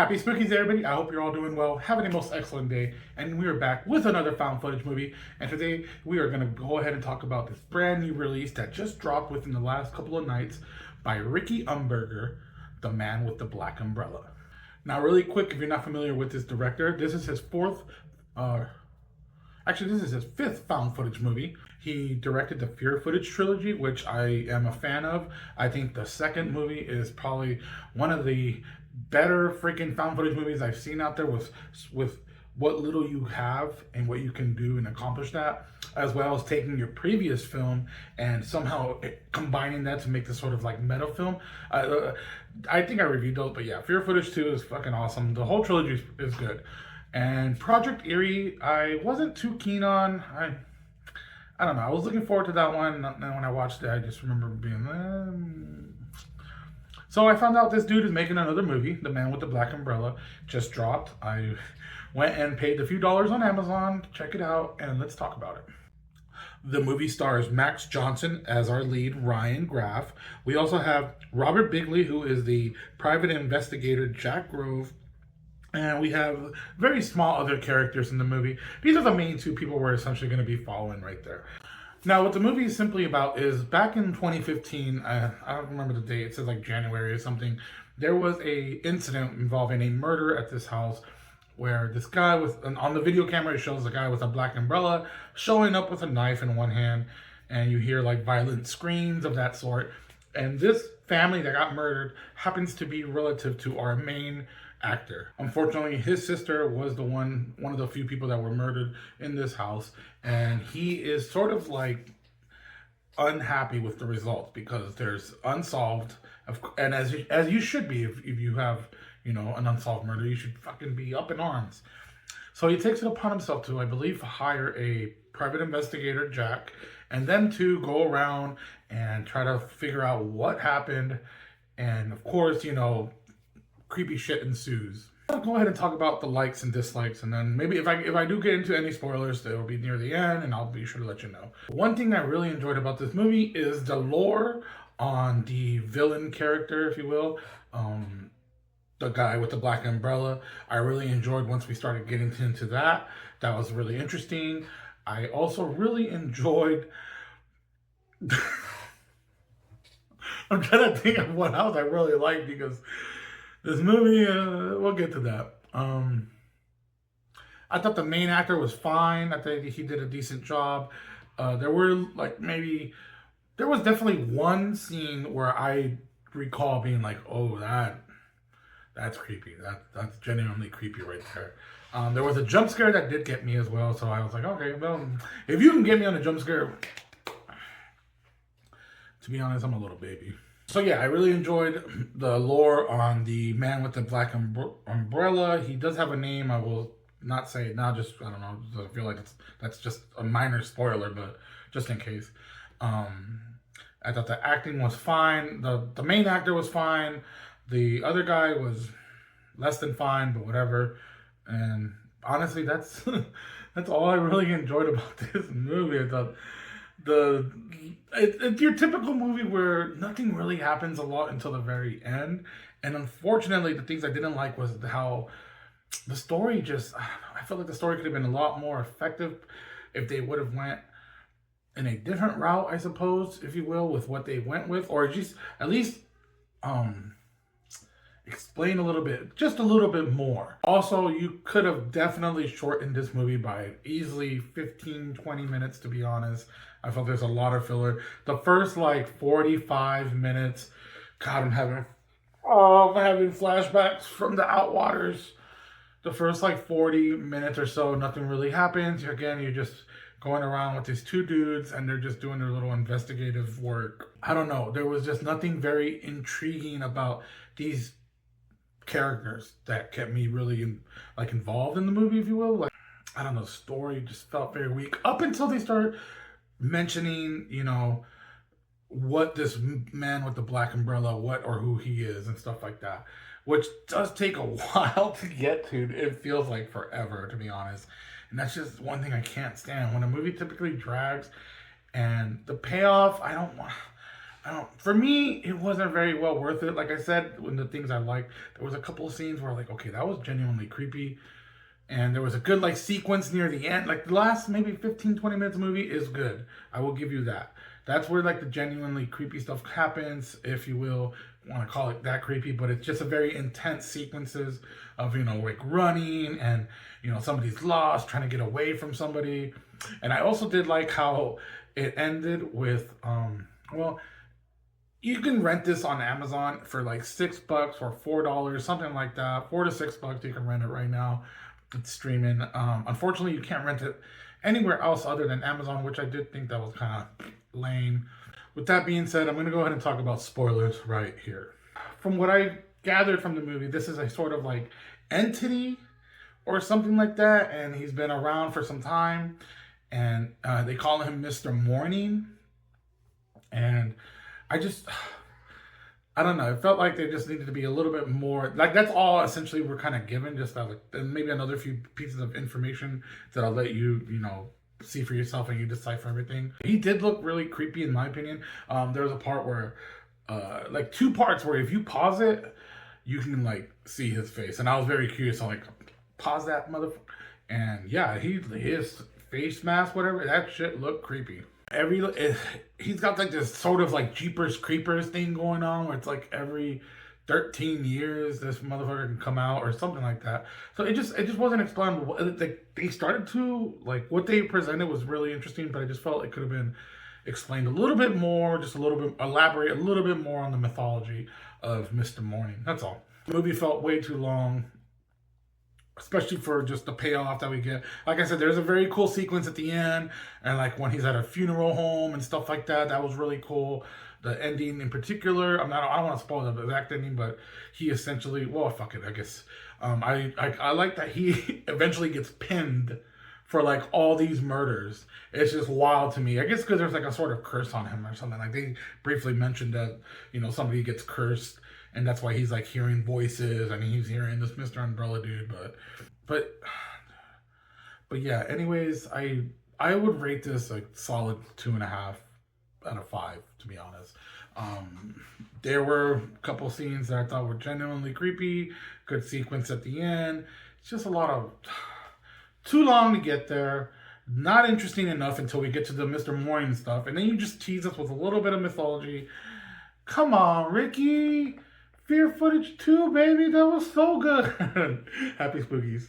Happy Spookies, everybody. I hope you're all doing well, having a most excellent day. And we are back with another found footage movie. And today we are going to go ahead and talk about this brand new release that just dropped within the last couple of nights by Ricky Umberger, The Man with the Black Umbrella. Now, really quick, if you're not familiar with this director, this is his this is his fifth found footage movie. He directed the Fear Footage trilogy, which I am a fan of. I think the second movie is probably one of the better freaking found footage movies I've seen out there with what little you have and what you can do and accomplish that, as well as taking your previous film and somehow combining that to make this sort of like meta film. I think I reviewed those, but yeah, Fear Footage 2 is fucking awesome. The whole trilogy is good. And Project Eerie, I wasn't too keen on. I don't know. I was looking forward to that one. And when I watched it, I just remember being... So I found out this dude is making another movie, The Man with the Black Umbrella, just dropped. I went and paid a few dollars on Amazon to check it out, and let's talk about it. The movie stars Max Johnson as our lead, Ryan Graff. We also have Robert Bigley, who is the private investigator, Jack Grove. And we have very small other characters in the movie. These are the main two people we're essentially going to be following right there. Now, what the movie is simply about is back in 2015, I don't remember the date, it says like January or something, there was a incident involving a murder at this house where this guy on the video camera, it shows a guy with a black umbrella showing up with a knife in one hand, and you hear like violent screams of that sort. And this family that got murdered happens to be relative to our main actor. Unfortunately, his sister was one of the few people that were murdered in this house, and he is sort of like unhappy with the results because there's unsolved, and as you should be if you have, you know, an unsolved murder, you should fucking be up in arms. So he takes it upon himself to, I believe, hire a private investigator, Jack, and then to go around and try to figure out what happened. And of course, you know, creepy shit ensues. I'll go ahead and talk about the likes and dislikes, and then maybe if I do get into any spoilers, they will be near the end, and I'll be sure to let you know. One thing I really enjoyed about this movie is the lore on the villain character, if you will, the guy with the black umbrella. I really enjoyed once we started getting into that. That was really interesting. I also really enjoyed... I'm trying to think of what else I really liked, because this movie, we'll get to that. I thought the main actor was fine. I think he did a decent job. There was definitely one scene where I recall being like, oh, that's creepy. That's genuinely creepy right there. There was a jump scare that did get me as well, so I was like, okay, well, if you can get me on a jump scare, to be honest, I'm a little baby. So yeah, I really enjoyed the lore on the Man with the Black Umbrella. He does have a name. I will not say it now, just, I don't know, I feel like that's just a minor spoiler, but just in case. I thought the acting was fine. The main actor was fine. The other guy was less than fine, but whatever. And honestly, that's that's all I really enjoyed about this movie. I thought it's your typical movie where nothing really happens a lot until the very end. And unfortunately, the things I didn't like was how the story I felt like the story could have been a lot more effective if they would have went in a different route, I suppose, if you will, with what they went with, or just at least explain just a little bit more. Also, you could have definitely shortened this movie by easily 15-20 minutes, to be honest. I felt there's a lot of filler. The first like 45 minutes, God, I'm having flashbacks from the Outwaters. The first like 40 minutes or so, nothing really happens. Again, you're just going around with these two dudes and they're just doing their little investigative work. I don't know. There was just nothing very intriguing about these characters that kept me really involved in the movie, if you will. Like, I don't know, the story just felt very weak up until they started mentioning, you know, what this man with the black umbrella, what or who he is and stuff like that, which does take a while to get to. It feels like forever, to be honest. And that's just one thing I can't stand when a movie typically drags, and the payoff, I don't. For me, it wasn't very well worth it. Like I said, when the things I liked, there was a couple of scenes where like, okay, that was genuinely creepy, and there was a good like sequence near the end. Like the last maybe 15, 20 minutes of the movie is good. I will give you that. That's where like the genuinely creepy stuff happens, if you will want to call it that creepy, but it's just a very intense sequences of, like running, and somebody's lost trying to get away from somebody. And I also did like how it ended with well, you can rent this on Amazon for like $6 or $4, something like that. $4 to $6 you can rent it right now. It's streaming. Unfortunately, you can't rent it anywhere else other than Amazon, which I did think that was kind of lame. With that being said, I'm going to go ahead and talk about spoilers right here. From what I gathered from the movie, this is a sort of like entity or something like that, and he's been around for some time, and they call him Mr. Morning. And I don't know. It felt like they just needed to be a little bit more. Like that's all essentially we're kind of given. Just that, like, and maybe another few pieces of information that I'll let you, see for yourself and you decipher everything. He did look really creepy in my opinion. There was a part where, like two parts where if you pause it, you can like see his face, and I was very curious. So like, pause that motherfucker, and yeah, his face mask, whatever, that shit looked creepy. He's got like this sort of like Jeepers Creepers thing going on, where it's like every 13 years this motherfucker can come out or something like that. So it just wasn't explainable. They started to like what they presented was really interesting, but I just felt it could have been explained a little bit more, just a little bit elaborate a little bit more on the mythology of Mr. Morning. That's all. The movie felt way too long, especially for just the payoff that we get. Like I said, there's a very cool sequence at the end, and like when he's at a funeral home and stuff like that, that was really cool. The ending in particular, I don't want to spoil the exact ending, but he essentially, well, fuck it, I guess. I like that he eventually gets pinned for like all these murders. It's just wild to me. I guess because there's like a sort of curse on him or something. Like they briefly mentioned that, somebody gets cursed, and that's why he's like hearing voices, and he's hearing this Mr. Umbrella dude. But yeah. Anyways, I would rate this like solid 2.5 out of 5, to be honest. There were a couple scenes that I thought were genuinely creepy. Good sequence at the end. It's just a lot of too long to get there. Not interesting enough until we get to the Mr. Morning stuff, and then you just tease us with a little bit of mythology. Come on, Ricky. Fear Footage 2, baby. That was so good. Happy spookies.